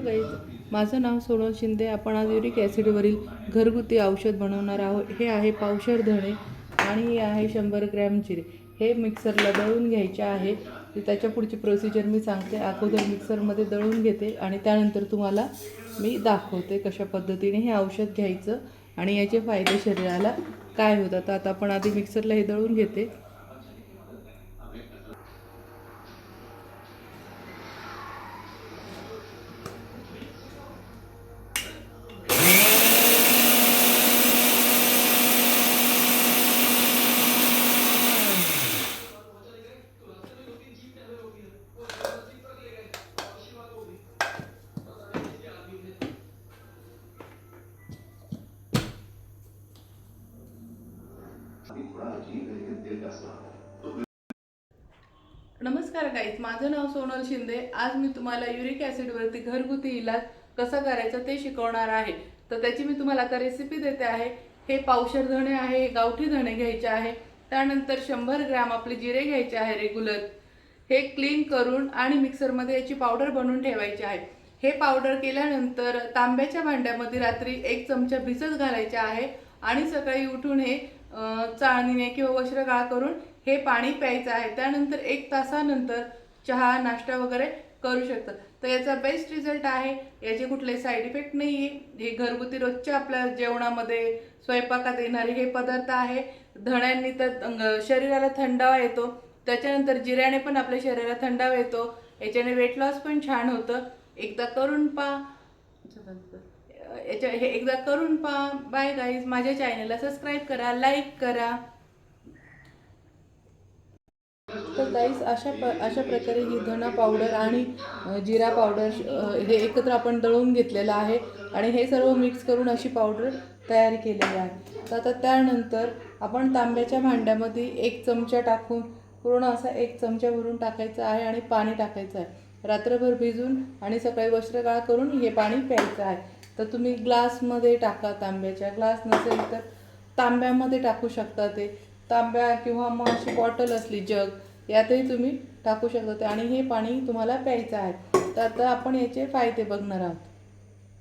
नमस्कार गाईज, माझं नाव सोनल शिंदे। आपण आज युरिक ॲसिडवरील घरगुती औषध बनवणार आहोत। हे आहे पावशेर धणे आणि हे आहे 100 ग्रॅम जिरे। हे मिक्सरला दळून घ्यायचे आहे। त्याच्या पुढची प्रोसिजर मी सांगते। अगोदर मिक्सरमध्ये दळून घेते आणि त्यानंतर तुम्हाला मी दाखवते कशा पद्धतीने हे औषध घ्यायचं आणि याचे फायदे शरीराला काय होतात। आता आपण आधी मिक्सरला हे दळून घेते। नमस्कार गाईज, माझं नाव सोनल शिंदे। आज मी तुम्हाला युरिक ॲसिडवरती घरगुती इलाज कसा करायचा ते शिकवणार आहे। तर त्याची मी तुम्हाला आता रेसिपी देते आहे। हे पावशेर धणे आहे, हे गावठी धणे घ्यायचे आहे। त्यानंतर 100 ग्रॅम आपले जिरे घ्यायचे आहे रेग्युलर। हे क्लीन करून आणि मिक्सरमध्ये याची पावडर बनवून ठेवायची आहे। हे पावडर केल्यानंतर तांब्याच्या भांड्यामध्ये रात्री 1 चमचा भिजत घालायचे आहे आणि सकाळी उठून हे चाळणीने किंवा वस्त्रगाळ करून हे पाणी प्यायचं आहे। त्यानंतर 1 तासानंतर चहा नाश्ता वगैरे करू शकता। तर याचा बेस्ट रिझल्ट आहे। याचे कुठले साइड इफेक्ट नाही आहे। हे घरगुती रोजच्या आपल्या जेवणामध्ये स्वयंपाकात येणारे हे पदार्थ आहे। धण्यांनी तर शरीराला थंडावा येतो, त्याच्यानंतर जिऱ्याने पण आपल्या शरीराला थंडावा येतो। याच्याने वेट लॉस पण छान होतं। एकदा करून पहा। हे एकदा करून पहा। बाय गाईज, माझ्या चॅनलला सबस्क्राईब करा, लाईक करा। तर गाईज अशा प्रकारे ही धना पावडर आणि जिरा पावडर हे एकत्र आपण दळून घेतलेलं आहे आणि हे सर्व मिक्स करून अशी पावडर तयार केलेली आहे। तर आता त्यानंतर आपण तांब्याच्या भांड्यामध्ये 1 चमचा टाकून पूर्ण असा 1 चमचा भरून टाकायचा आहे आणि पाणी टाकायचं आहे। रात्रभर भिजून आणि सकाळी वस्त्रगाळ करून हे पाणी प्यायचं आहे। तर तुम्ही ग्लासमध्ये टाका, तांब्याच्या। ग्लास नसेल तर तांब्यामध्ये टाकू शकता। ते तांब्या किंवा मग अशी बॉटल असली जग, यातही तुम्ही टाकू शकता आणि हे पाणी तुम्हाला प्यायचं आहे। तर आता आपण याचे फायदे बघणार आहोत।